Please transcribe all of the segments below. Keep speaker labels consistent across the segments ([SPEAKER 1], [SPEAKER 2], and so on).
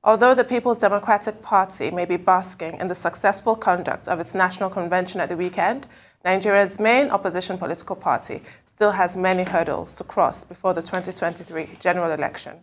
[SPEAKER 1] Although the People's Democratic Party may be basking in the successful conduct of its national convention at the weekend, Nigeria's main opposition political party still has many hurdles to cross before the 2023 general election.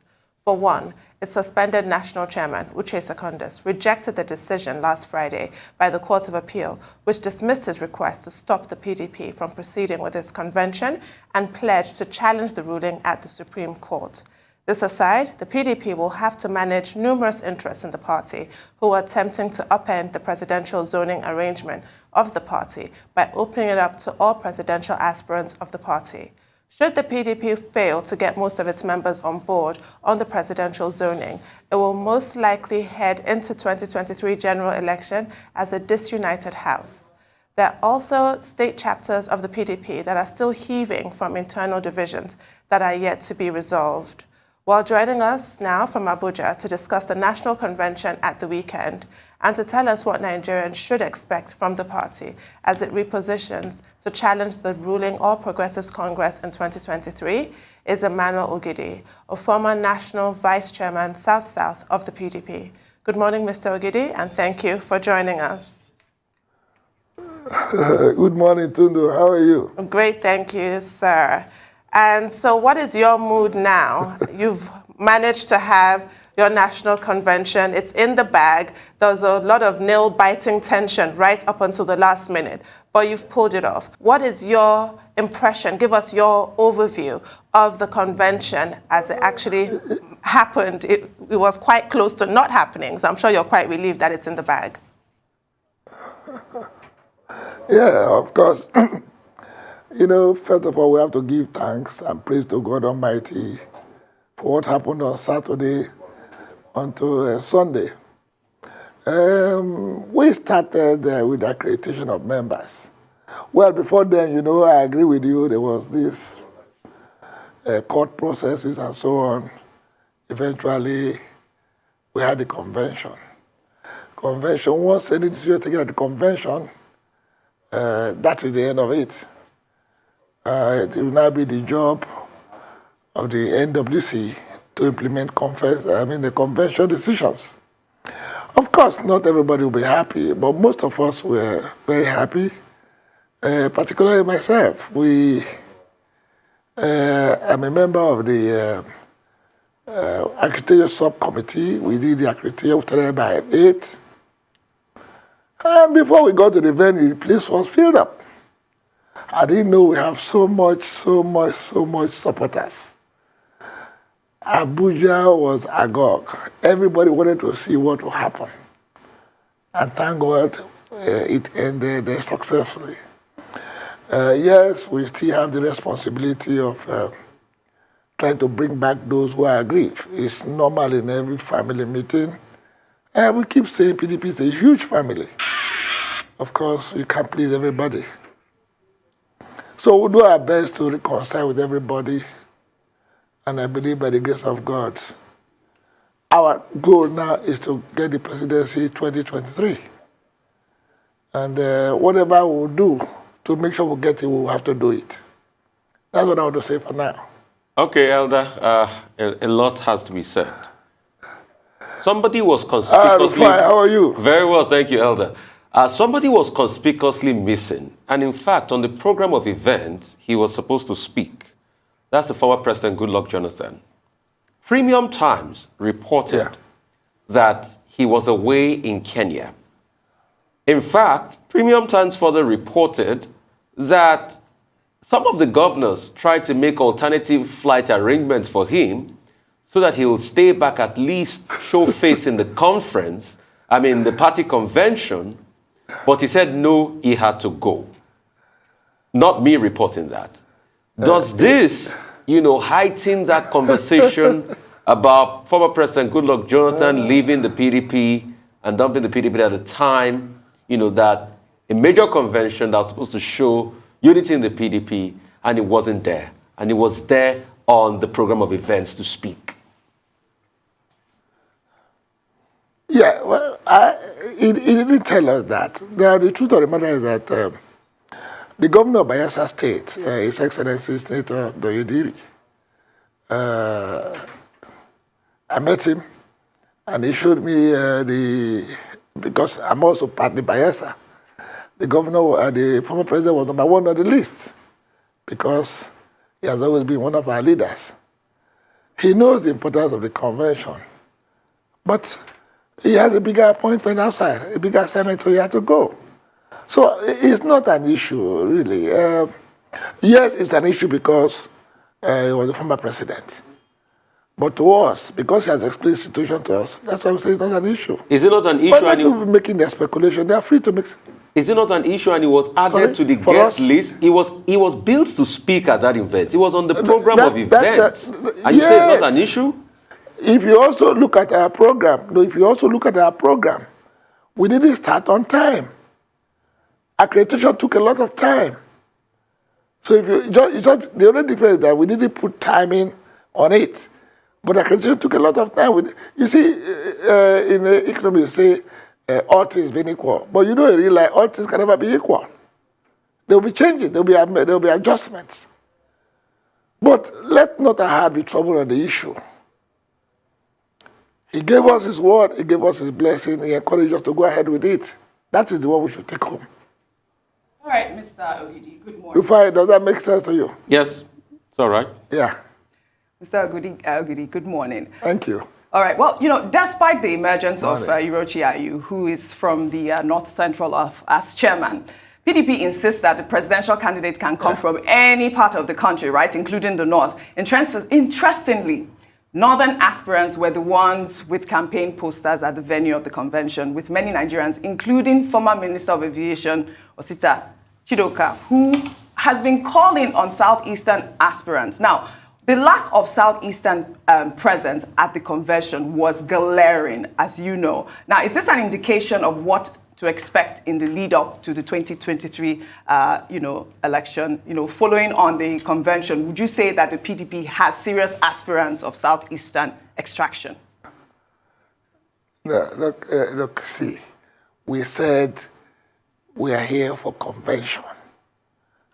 [SPEAKER 1] For one, its suspended national chairman, Uche Secondus, rejected the decision last Friday by the Court of Appeal, which dismissed his request to stop the PDP from proceeding with its convention and pledged to challenge the ruling at the Supreme Court. This aside, the PDP will have to manage numerous interests in the party who are attempting to upend the presidential zoning arrangement of the party by opening it up to all presidential aspirants of the party. Should the PDP fail to get most of its members on board on the presidential zoning, it will most likely head into 2023 general election as a disunited house. There are also state chapters of the PDP that are still heaving from internal divisions that are yet to be resolved. While joining us now from Abuja to discuss the national convention at the weekend and to tell us what Nigerians should expect from the party as it repositions to challenge the ruling All Progressives Congress in 2023 is Emmannuel Ogidi, a former national vice chairman South-South of the PDP. Good morning, Mr. Ogidi, and thank you for joining us.
[SPEAKER 2] Good morning, Tundu. How are you?
[SPEAKER 1] Great, thank you, sir. And so what is your mood now? You've managed to have your national convention. It's in the bag. There's a lot of nail-biting tension right up until the last minute, but you've pulled it off. What is your impression? Give us your overview of the convention as it actually happened. It was quite close to not happening, so I'm sure you're quite relieved that it's in the bag.
[SPEAKER 2] Yeah, of course. You know, first of all, we have to give thanks and praise to God Almighty for what happened on Saturday until Sunday. We started with the accreditation of members. Well, before then, you know, I agree with you, there was this court processes and so on. Eventually, we had the convention. Once any decision is taken at the convention, that is the end of it. It will now be the job of the NWC to implement the convention decisions. Of course, not everybody will be happy, but most of us were very happy, particularly myself. I'm a member of the accreditation subcommittee. We did the accreditation started by 8. And before we got to the venue, the place was filled up. I didn't know we have so much supporters. Abuja was agog. Everybody wanted to see what would happen. And thank God it ended successfully. Yes, we still have the responsibility of trying to bring back those who are aggrieved. It's normal in every family meeting. And we keep saying PDP is a huge family. Of course, you can't please everybody. So we'll do our best to reconcile with everybody, and I believe by the grace of God, our goal now is to get the presidency 2023. And whatever we'll do to make sure we get it, we'll have to do it. That's what I want to say for now.
[SPEAKER 3] Okay, Elder, a lot has to be said. Somebody was conspicuously...
[SPEAKER 2] How are you?
[SPEAKER 3] Very well, thank you, Elder. Somebody was conspicuously missing, and in fact, on the program of events, he was supposed to speak. That's the former President, Goodluck Jonathan. Premium Times reported that he was away in Kenya. In fact, Premium Times further reported that some of the governors tried to make alternative flight arrangements for him so that he will stay back, at least show face in the the party convention. But he said no, he had to go. Not me reporting that. Does this, heighten that conversation about former President Goodluck Jonathan leaving the PDP and dumping the PDP at a time, that a major convention that was supposed to show unity in the PDP, and it wasn't there. And he was there on the program of events to speak.
[SPEAKER 2] Yeah, well, he didn't tell us that. The truth of the matter is that the governor of Bayelsa State, His Excellency Senator Doyediri, I met him, And he showed me because I'm also partly biased. The governor, the former president was number 1 on the list because he has always been one of our leaders. He knows the importance of the convention, but he has a bigger appointment outside, a bigger assignment, so he had to go. So it's not an issue, really. Yes, it's an issue because he was the former president. But to us, because he has explained the situation to us, that's why we say it's not an issue.
[SPEAKER 3] Is it not an issue?
[SPEAKER 2] But people making their speculation, they are free to make.
[SPEAKER 3] Is it not an issue? And he was added to the guest list. He was built to speak at that event. He was on the program of events. And you say it's not an issue?
[SPEAKER 2] If you also look at our program, we didn't start on time. Accreditation took a lot of time. So if you just the only difference is that we didn't put timing on it. But accreditation took a lot of time. You see, in the economy, you say all things being equal. But you know, in real life, all things can never be equal. There will be changes, there will be adjustments. But let not our heart be troubled on the issue. He gave us his word, he gave us his blessing, he encouraged us to go ahead with it. That is the one we should take home.
[SPEAKER 4] All right, Mr. Ogidi, good morning.
[SPEAKER 2] Does that make sense to you?
[SPEAKER 3] Yes, it's all right.
[SPEAKER 2] Yeah.
[SPEAKER 4] Mr. Ogidi, good morning.
[SPEAKER 2] Thank you.
[SPEAKER 4] All right, well, you know, despite the emergence of Irochi Ayu, who is from the North Central as chairman, PDP insists that the presidential candidate can come from any part of the country, right, including the North. Interestingly, Northern aspirants were the ones with campaign posters at the venue of the convention, with many Nigerians, including former Minister of Aviation, Osita Chidoka, who has been calling on Southeastern aspirants. Now, the lack of Southeastern presence at the convention was glaring, as you know. Now, is this an indication of what to expect in the lead up to the 2023, election? You know, following on the convention, would you say that the PDP has serious aspirants of Southeastern extraction?
[SPEAKER 2] No, look, see, we said we are here for convention,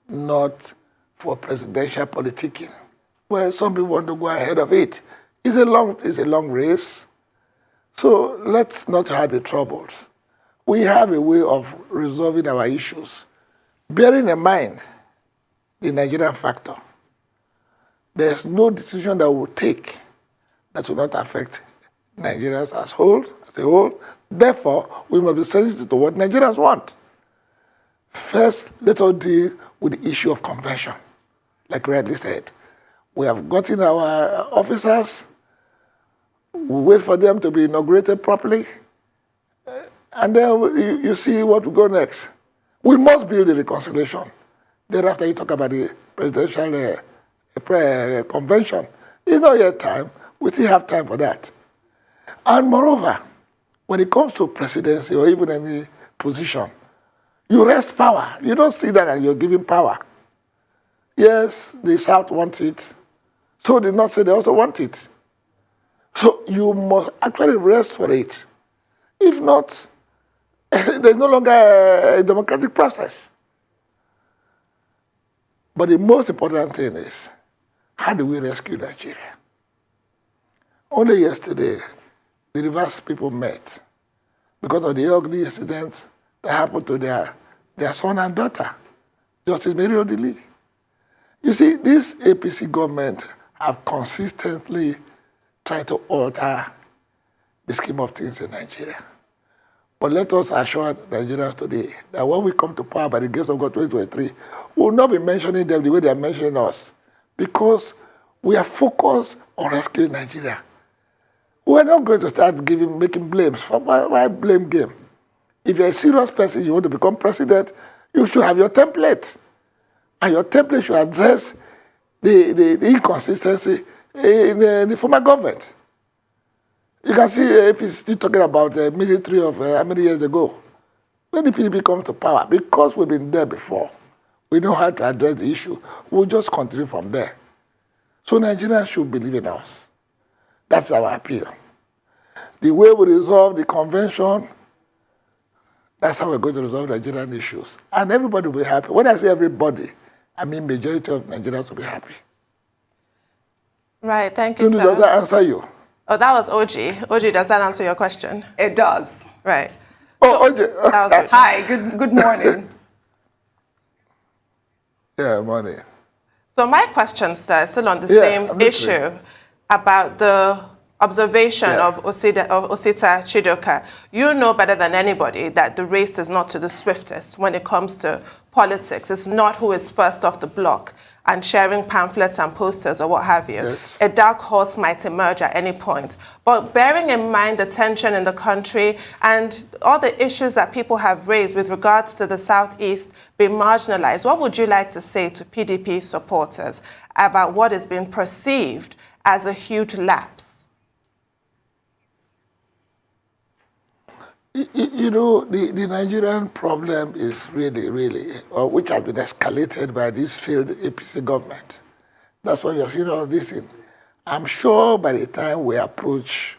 [SPEAKER 2] not for presidential politicking. Well, some people want to go ahead of it. It's a long race. So let's not have the troubles. We have a way of resolving our issues, bearing in mind the Nigerian factor. There's no decision that we'll take that will not affect Nigerians as a whole. Therefore, we must be sensitive to what Nigerians want. First, let us deal with the issue of convention, like rightly said. We have gotten our officers. We wait for them to be inaugurated properly. And then you see what will go next. We must build the reconciliation. Thereafter, you talk about the presidential convention. It's not yet time. We still have time for that. And moreover, when it comes to presidency or even any position, you rest power. You don't see that and you're giving power. Yes, the South wants it. So the North say they also want it. So you must actually rest for it. If not, there's no longer a democratic process. But the most important thing is, how do we rescue Nigeria? Only yesterday, the Rivers people met because of the ugly incidents that happened to their son and daughter, Justice Mary Odili. You see, this APC government have consistently tried to alter the scheme of things in Nigeria. But let us assure Nigerians today that when we come to power by the grace of God 2023, we will not be mentioning them the way they are mentioning us, because we are focused on rescuing Nigeria. We are not going to start making blames. Why blame game? If you're a serious person, you want to become president, you should have your template. And your template should address the inconsistency in the former government. You can see APC still talking about the military of how many years ago. When the PDP comes to power, because we've been there before, we know how to address the issue. We'll just continue from there. So Nigerians should believe in us. That's our appeal. The way we resolve the convention, that's how we're going to resolve Nigerian issues. And everybody will be happy. When I say everybody, I mean majority of Nigerians will be happy.
[SPEAKER 1] Right, thank you, sir.
[SPEAKER 2] Does that answer you?
[SPEAKER 1] Oh, that was OG. OG, does that answer your question?
[SPEAKER 4] It does.
[SPEAKER 1] Right.
[SPEAKER 2] Oh, okay.
[SPEAKER 1] That was OG.
[SPEAKER 4] Hi, good morning.
[SPEAKER 2] Yeah, money.
[SPEAKER 1] So my question, sir, is still on the
[SPEAKER 2] Yeah,
[SPEAKER 1] same
[SPEAKER 2] I'm listening.
[SPEAKER 1] issue about the observation
[SPEAKER 2] Yeah.
[SPEAKER 1] of Osita Chidoka. You know better than anybody that the race is not to the swiftest when it comes to politics. It's not who is first off the block and sharing pamphlets and posters or what have you.
[SPEAKER 2] Yes.
[SPEAKER 1] A dark horse might emerge at any point. But bearing in mind the tension in the country and all the issues that people have raised with regards to the Southeast being marginalized, what would you like to say to PDP supporters about what is being perceived as a huge lapse?
[SPEAKER 2] You know, the Nigerian problem is really, which has been escalated by this failed APC government. That's why you're seeing all of this thing. I'm sure by the time we approach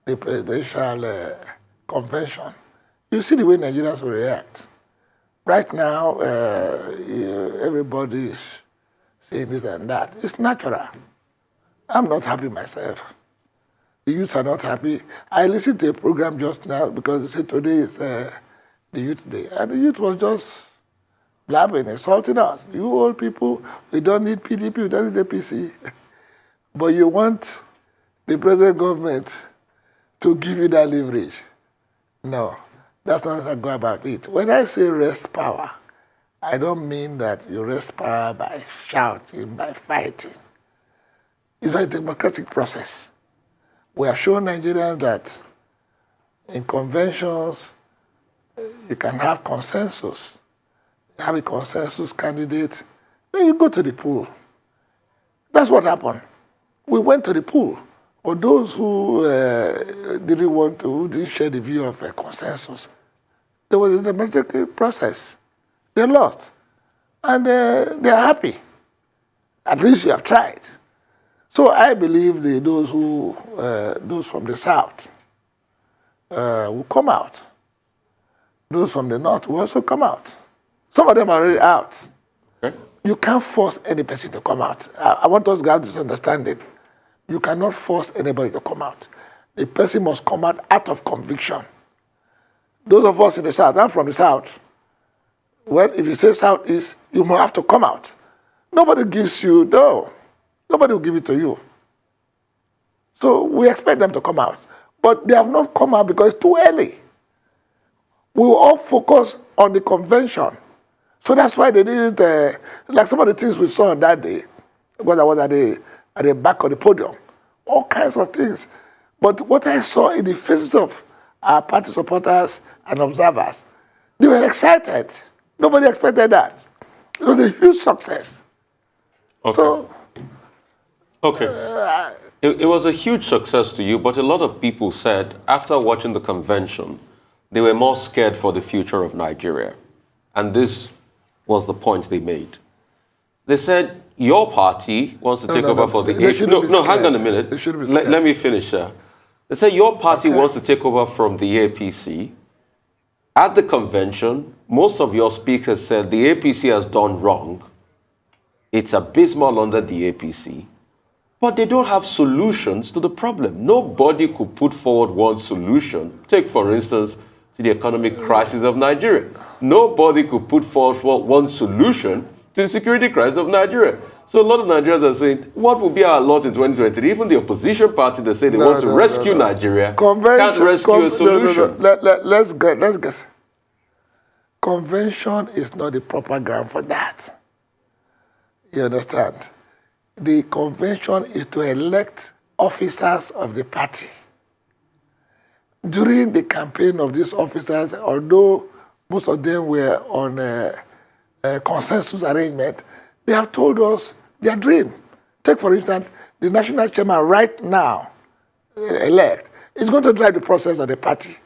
[SPEAKER 2] the presidential convention, you see the way Nigerians will react. Right now, everybody is saying this and that. It's natural. I'm not happy myself. The youths are not happy. I listened to a program just now because they said today is the Youth Day. And the youth was just blabbing, insulting us. You old people, we don't need PDP, we don't need APC. But you want the present government to give you that leverage. No, that's not how I go about it. When I say wrest power, I don't mean that you wrest power by shouting, by fighting. It's a democratic process. We have shown Nigerians that in conventions, you can have consensus. You have a consensus candidate, then you go to the pool. That's what happened. We went to the pool. For those who who didn't share the view of a consensus, there was a democratic process. They lost. And they're happy. At least you have tried. So I believe those from the South will come out. Those from the North will also come out. Some of them are already out.
[SPEAKER 3] Okay.
[SPEAKER 2] You can't force any person to come out. I want us to have this understanding. You cannot force anybody to come out. The person must come out of conviction. Those of us in the South, I'm from the South. Well, if you say Southeast, you must have to come out. Nobody gives you, nobody will give it to you. So we expect them to come out. But they have not come out because it's too early. We will all focus on the convention. So that's why they didn't, like some of the things we saw on that day, because I was at the back of the podium, all kinds of things. But what I saw in the faces of our party supporters and observers, they were excited. Nobody expected that. It was a huge success.
[SPEAKER 3] Okay.
[SPEAKER 2] So,
[SPEAKER 3] Okay. It was a huge success to you, but a lot of people said after watching the convention, they were more scared for the future of Nigeria. And this was the point they made. They said, your party wants to take over for the... No, hang on a minute. Let me finish, sir. They said your party wants to take over from the APC. At the convention, most of your speakers said the APC has done wrong. It's abysmal under the APC. But they don't have solutions to the problem. Nobody could put forward one solution. Take, for instance, to the economic crisis of Nigeria. Nobody could put forward one solution to the security crisis of Nigeria. So a lot of Nigerians are saying, what will be our lot in 2023? Even the opposition party that say they want to rescue Nigeria can't rescue a solution.
[SPEAKER 2] Let's get. Convention is not the proper ground for that. You understand? The convention is to elect officers of the party. During the campaign of these officers, although most of them were on a consensus arrangement, they have told us their dream. Take, for instance, the national chairman right now, elect, is going to drive the process of the party.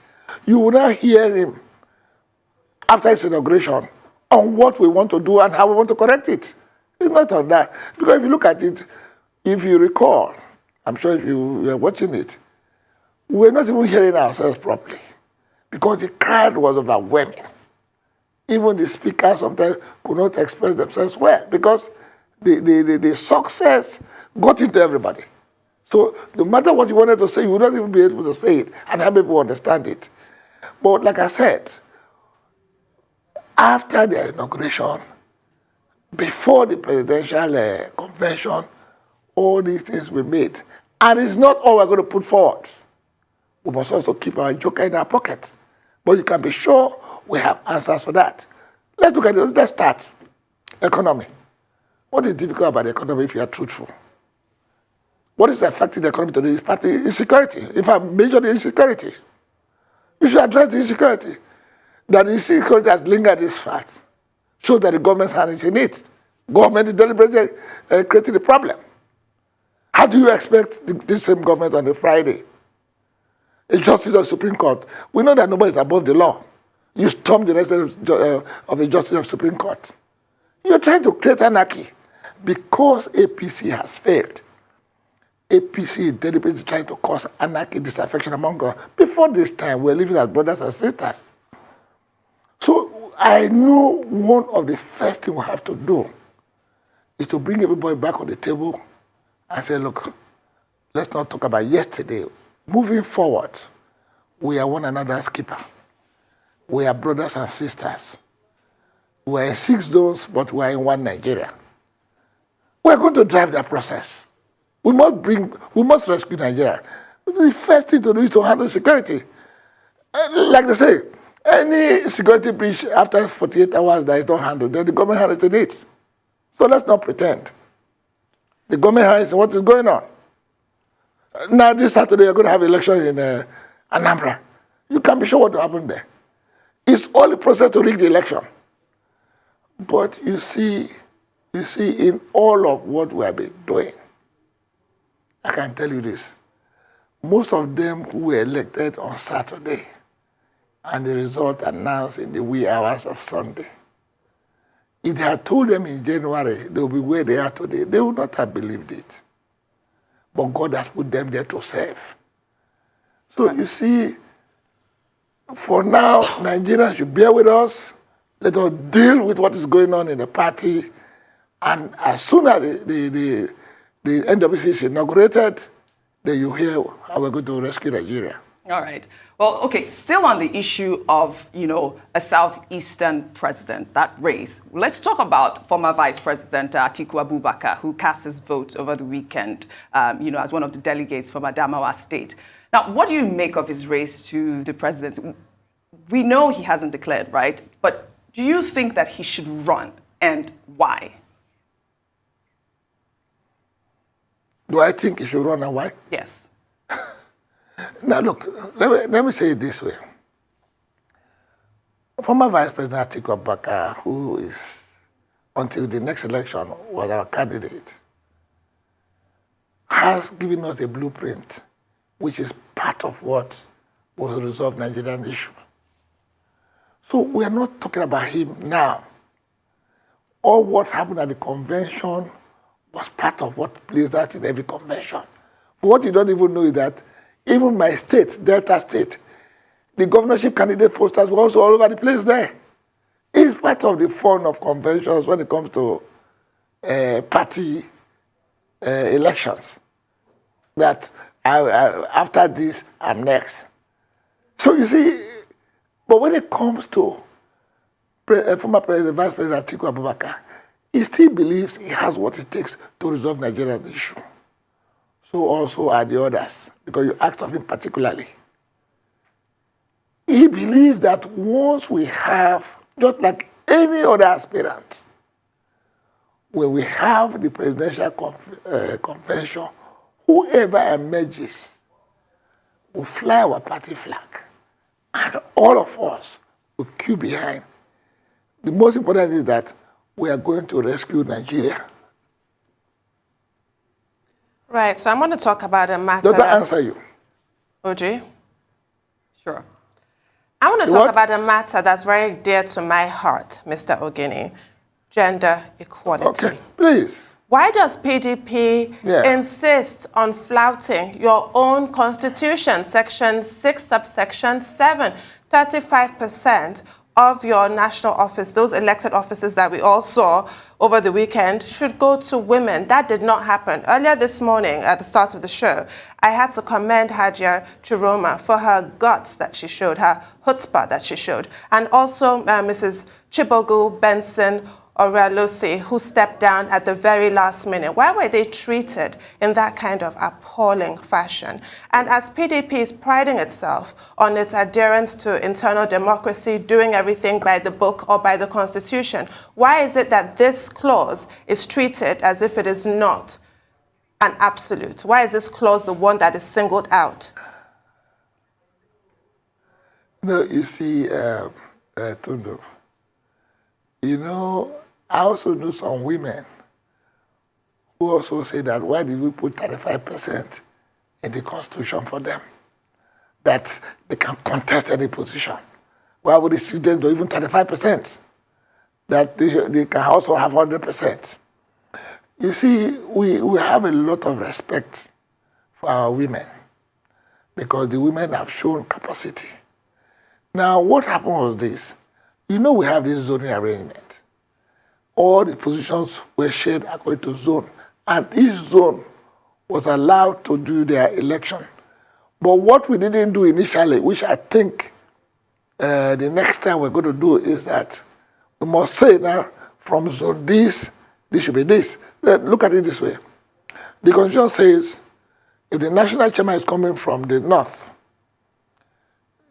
[SPEAKER 2] You will not hear him after his inauguration on what we want to do and how we want to correct it. It's not on that. Because if you look at it, if you recall, I'm sure if you are watching it, we're not even hearing ourselves properly because the crowd was overwhelming. Even the speakers sometimes could not express themselves well because the success got into everybody. So no matter what you wanted to say, you would not even be able to say it and have people understand it. But like I said, after the inauguration, before the presidential convention, all these things were made. And it's not all we're going to put forward. We must also keep our joker in our pocket. But you can be sure we have answers for that. Let's look at it. Let's start. Economy. What is difficult about the economy if you are truthful? What is affecting the economy today is partly insecurity. In fact, majorly insecurity. You should address the insecurity. That the insecurity has lingered this fact shows that the government's hand is in it. Government is deliberately creating the problem. How do you expect this same government on a Friday, a justice of the Supreme Court? We know that nobody is above the law. You storm the residence of a justice of the Supreme Court. You're trying to create anarchy because APC has failed. APC is deliberately trying to cause anarchy, disaffection among us. Before this time, we're living as brothers and sisters. So I know one of the first things we have to do is to bring everybody back on the table and say, look, let's not talk about yesterday. Moving forward, we are one another's keeper. We are brothers and sisters. We are in 6 zones, but we are in one Nigeria. We are going to drive that process. We must rescue Nigeria. The first thing to do is to handle security. Like they say, any security breach after 48 hours that is not handled, then the government handles it. So let's not pretend. The government handles what is going on. Now this Saturday you're going to have election in Anambra. You can't be sure what will happen there. It's all the process to rig the election. But you see in all of what we have been doing, I can tell you this, most of them who were elected on Saturday and the result announced in the wee hours of Sunday, if they had told them in January they will be where they are today, they would not have believed it. But God has put them there to serve. So you see, for now, Nigerians should bear with us. Let us deal with what is going on in the party. And as soon as the NWC is inaugurated, then you hear how we're going to rescue Nigeria.
[SPEAKER 4] All right. Well, okay, still on the issue of, a southeastern president, that race. Let's talk about former Vice President Atiku Abubakar, who cast his vote over the weekend, as one of the delegates from Adamawa State. Now, what do you make of his race to the presidency? We know he hasn't declared, right? But do you think that he should run, and why?
[SPEAKER 2] Do I think he should run, and why?
[SPEAKER 4] Yes.
[SPEAKER 2] Now, look, let me say it this way. Former Vice President Atiku Abubakar, who is, until the next election, was our candidate, has given us a blueprint, which is part of what will resolve Nigerian issue. So we are not talking about him now. All what happened at the convention was part of what plays out in every convention. But what you don't even know is that even my state, Delta State, the governorship candidate posters were also all over the place there. It's part of the fun of conventions when it comes to party elections. That after this, I'm next. So you see, but when it comes to former Vice President Atiku Abubakar, he still believes he has what it takes to resolve Nigeria's issue. So also are the others, because you asked of him particularly. He believes that once we have, just like any other aspirant, when we have the presidential convention, whoever emerges will fly our party flag, and all of us will queue behind. The most important is that we are going to rescue Nigeria.
[SPEAKER 1] Right, so I'm going to talk about a matter.
[SPEAKER 2] Does that answer you?
[SPEAKER 1] Oji?
[SPEAKER 4] Sure.
[SPEAKER 1] I want to talk about a matter that's very dear to my heart, Mr. Ogidi, gender equality.
[SPEAKER 2] Okay, please.
[SPEAKER 1] Why does PDP insist on flouting your own constitution, section 6, subsection 7, 35%, of your national office, those elected offices that we all saw over the weekend, should go to women. That did not happen. Earlier this morning, at the start of the show, I had to commend Hajia Chiroma for her guts that she showed, her chutzpah that she showed, and also Mrs. Chibogu Benson Orelosi, who stepped down at the very last minute. Why were they treated in that kind of appalling fashion? And as PDP is priding itself on its adherence to internal democracy, doing everything by the book or by the Constitution, why is it that this clause is treated as if it is not an absolute? Why is this clause the one that is singled out?
[SPEAKER 2] No, you see, Tundu, you know, I also know some women who also say that why did we put 35% in the Constitution for them? That they can contest any position. Why would the students do even 35%? That they can also have 100%. You see, we have a lot of respect for our women because the women have shown capacity. Now, what happened was this. You know we have this zoning arrangement. All the positions were shared according to zone, and each zone was allowed to do their election. But what we didn't do initially, which I think the next time we're going to do, is that we must say now, from zone this should be this. Look at it this way. The Constitution says, if the national chairman is coming from the north,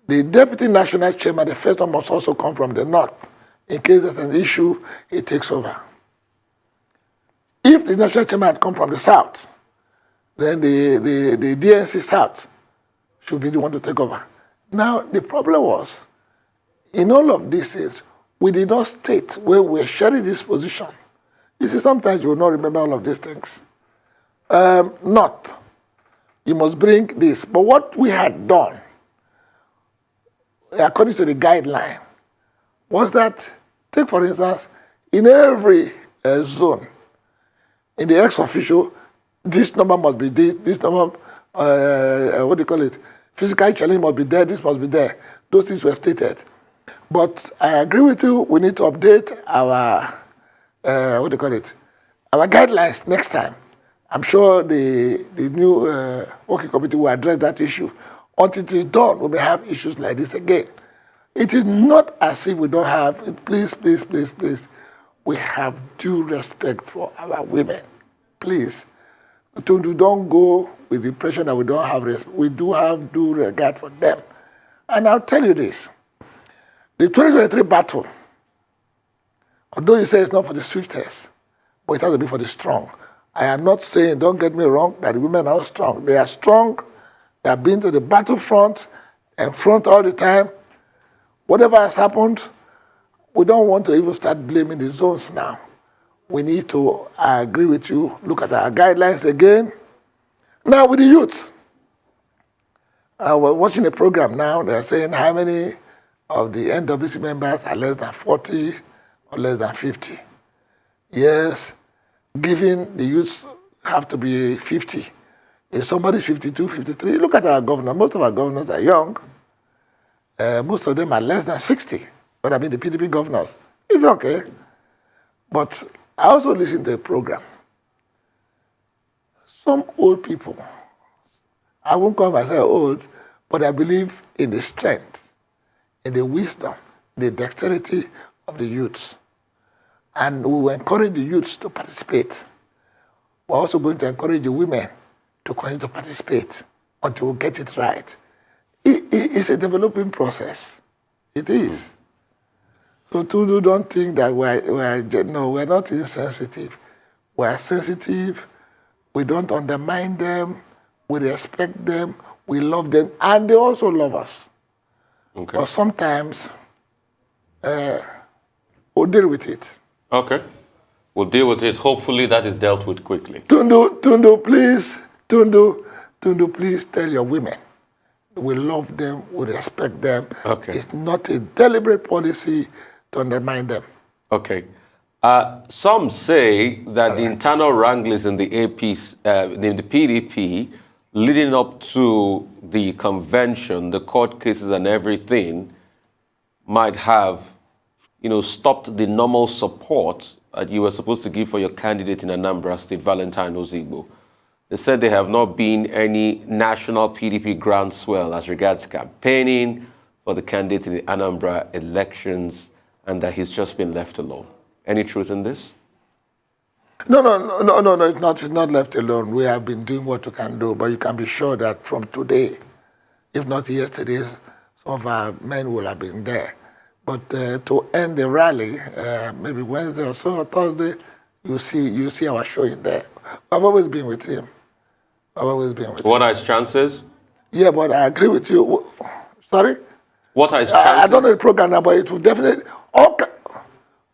[SPEAKER 2] the deputy national chairman, the first one, must also come from the north. In case there's an issue, it takes over. If the national chairman had come from the south, then the DNC South should be the one to take over. Now, the problem was, in all of these things, we did not state where we're sharing this position. You see, sometimes you will not remember all of these things. North, you must bring this. But what we had done, according to the guideline, was that, take for instance, in every zone, in the ex-official, this number must be this number, what do you call it, physical challenge must be there, this must be there. Those things were stated. But I agree with you, we need to update our, what do you call it, our guidelines next time. I'm sure the new working committee will address that issue. Until it is done, we may have issues like this again. It is not as if we don't have, please, please, please, please, we have due respect for our women. Please. Don't go with the impression that we don't have respect. We do have due regard for them. And I'll tell you this. The 2023 battle, although you say it's not for the swiftest, but it has to be for the strong. I am not saying, don't get me wrong, that the women are strong. They are strong. They have been to the battlefront and front all the time. Whatever has happened, we don't want to even start blaming the zones now. We need to, I agree with you, look at our guidelines again. Now with the youth, we're watching a program now, they're saying how many of the NWC members are less than 40 or less than 50. Yes, given the youths have to be 50. If somebody's 52, 53, look at our governor. Most of our governors are young. Most of them are less than 60. But I mean the PDP governors. It's okay. But I also listen to a program. Some old people, I won't call myself old, but I believe in the strength, in the wisdom, the dexterity of the youths. And we will encourage the youths to participate. We're also going to encourage the women to continue to participate until we get it right. It's a developing process. It is. So Tundu, don't think that we're not insensitive. We're sensitive. We don't undermine them. We respect them. We love them. And they also love us. Okay. But sometimes we'll deal with it.
[SPEAKER 3] Okay. We'll deal with it. Hopefully that is dealt with quickly.
[SPEAKER 2] Tundu, please tell your women. We love them, we respect them.
[SPEAKER 3] Okay.
[SPEAKER 2] It's not a deliberate policy to undermine them.
[SPEAKER 3] Okay. Some say that the internal wranglings in the in the PDP leading up to the convention, the court cases and everything, might have stopped the normal support that you were supposed to give for your candidate in Anambra State, Valentine Ozigbo. They said there have not been any national PDP groundswell as regards campaigning for the candidate in the Anambra elections, and that he's just been left alone. Any truth in this?
[SPEAKER 2] No, it's not. It's not left alone. We have been doing what we can do, but you can be sure that from today, if not yesterday, some of our men will have been there. But to end the rally, maybe Wednesday or so, or Thursday, you see our showing there. I've always been with him. What
[SPEAKER 3] are his chances?
[SPEAKER 2] Yeah, but I agree with you. Sorry?
[SPEAKER 3] What are his chances?
[SPEAKER 2] I don't know the program now, but it will definitely... Okay.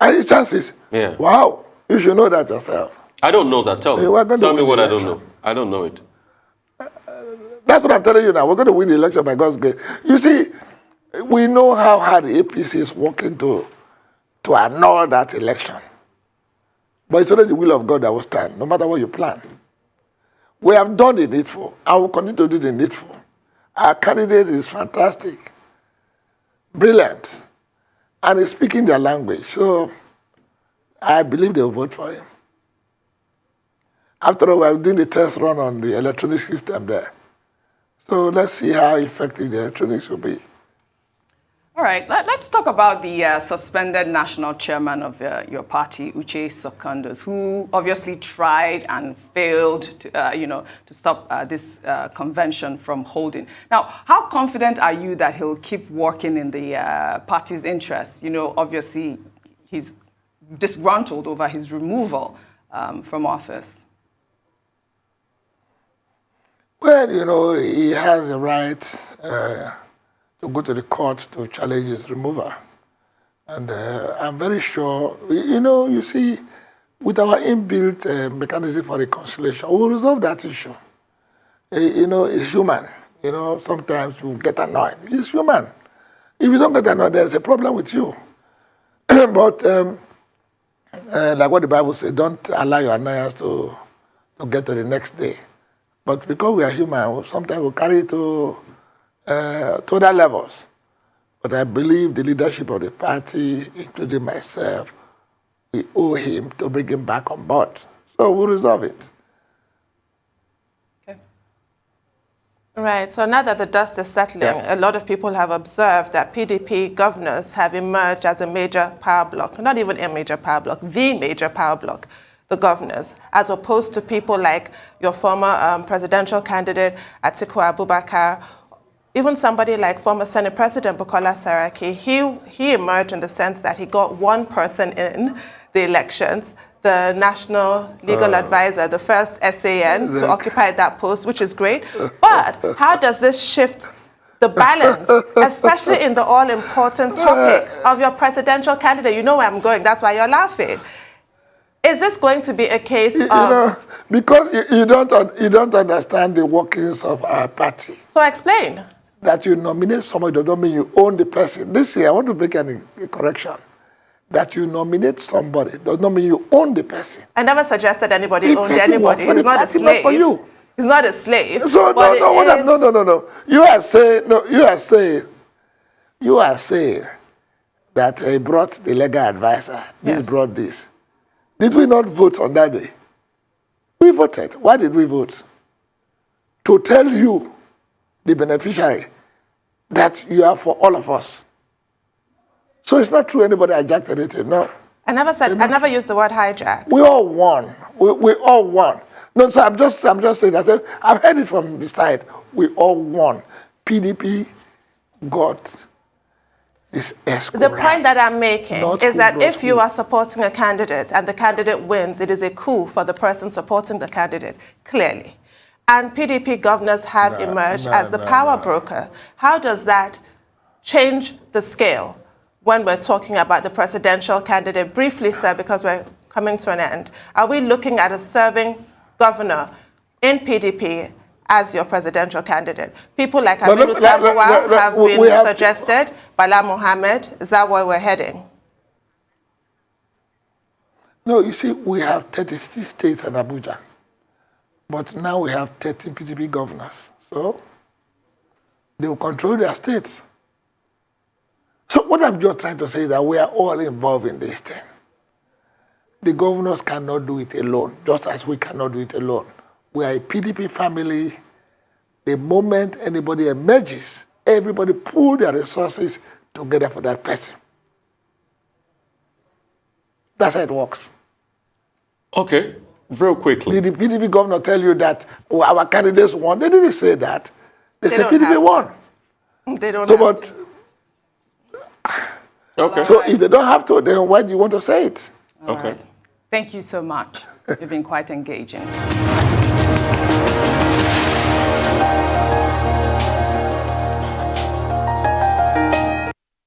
[SPEAKER 2] Any chances?
[SPEAKER 3] Yeah.
[SPEAKER 2] Wow. You should know that yourself.
[SPEAKER 3] I don't know that. Tell me. Tell me what I don't know. I don't know it.
[SPEAKER 2] That's what I'm telling you now. We're going to win the election by God's grace. You see, we know how hard the APC is working to annul that election. But it's only the will of God that will stand, no matter what you plan. We have done the needful. I will continue to do the needful. Our candidate is fantastic, brilliant, and is speaking their language. So I believe they will vote for him. After all, we are doing the test run on the electronic system there. So let's see how effective the electronics will be.
[SPEAKER 4] All right, let's talk about the suspended national chairman of your party, Uche Secondus, who obviously tried and failed to stop this convention from holding. Now, how confident are you that he'll keep working in the party's interest? Obviously, he's disgruntled over his removal from office.
[SPEAKER 2] Well, he has a right to go to the court to challenge his removal. And I'm very sure, you see, with our inbuilt mechanism for reconciliation, we'll resolve that issue. It's human. Sometimes you get annoyed. It's human. If you don't get annoyed, there's a problem with you. But like what the Bible says, don't allow your annoyance to get to the next day. But because we are human, sometimes we carry it to other levels. But I believe the leadership of the party, including myself, we owe him to bring him back on board. So we'll resolve it.
[SPEAKER 1] Okay. Right. So now that the dust is settling, a lot of people have observed that PDP governors have emerged as a major power bloc. Not even a major power bloc, the major power bloc. The governors, as opposed to people like your former presidential candidate, Atiku Abubakar, even somebody like former Senate President Bukola Saraki. He emerged in the sense that he got one person in the elections, the National Legal Advisor, the first SAN to occupy that post, which is great. But how does this shift the balance, especially in the all-important topic of your presidential candidate? You know where I'm going. That's why you're laughing. Is this going to be a case of...
[SPEAKER 2] because you don't understand the workings of our party.
[SPEAKER 1] So explain.
[SPEAKER 2] That you nominate somebody does not mean you own the person. This year, I want to make a correction. That you nominate somebody does not mean you own the person.
[SPEAKER 1] I never suggested anybody owned anybody. He's not a slave.
[SPEAKER 2] For you.
[SPEAKER 1] He's not a slave.
[SPEAKER 2] So no. You are saying that he brought the legal advisor. This brought this. Did we not vote on that day? We voted. Why did we vote? To tell you, the beneficiary, that you are for all of us. So it's not true anybody hijacked anything, no.
[SPEAKER 1] I never used the word hijack.
[SPEAKER 2] We all won. We all won. No, so I'm just saying that. I've heard it from the side. We all won. PDP got this escrow.
[SPEAKER 1] The point that I'm making is that if you are supporting a candidate and the candidate wins, it is a coup for the person supporting the candidate, clearly. And PDP governors have emerged as the power broker. How does that change the scale when we're talking about the presidential candidate? Briefly, sir, because we're coming to an end. Are we looking at a serving governor in PDP as your presidential candidate? People like Aminu Tambuwal have been suggested. Bala Mohammed, is that where we're heading?
[SPEAKER 2] No, you see, we have 36 states in Abuja. But now we have 13 PDP governors. So they will control their states. So what I'm just trying to say is that we are all involved in this thing. The governors cannot do it alone, just as we cannot do it alone. We are a PDP family. The moment anybody emerges, everybody pool their resources together for that person. That's how it works.
[SPEAKER 3] Okay, very quickly.
[SPEAKER 2] Did the PDP governor tell you that our candidates won? They didn't say that. They said
[SPEAKER 1] don't have
[SPEAKER 2] PDP
[SPEAKER 1] to.
[SPEAKER 2] won.
[SPEAKER 1] They don't
[SPEAKER 2] So,
[SPEAKER 1] have
[SPEAKER 2] but,
[SPEAKER 1] to.
[SPEAKER 3] Okay.
[SPEAKER 2] so if they don't have to, then why do you want to say it?
[SPEAKER 3] Okay.
[SPEAKER 4] Thank you so much. You've been quite engaging.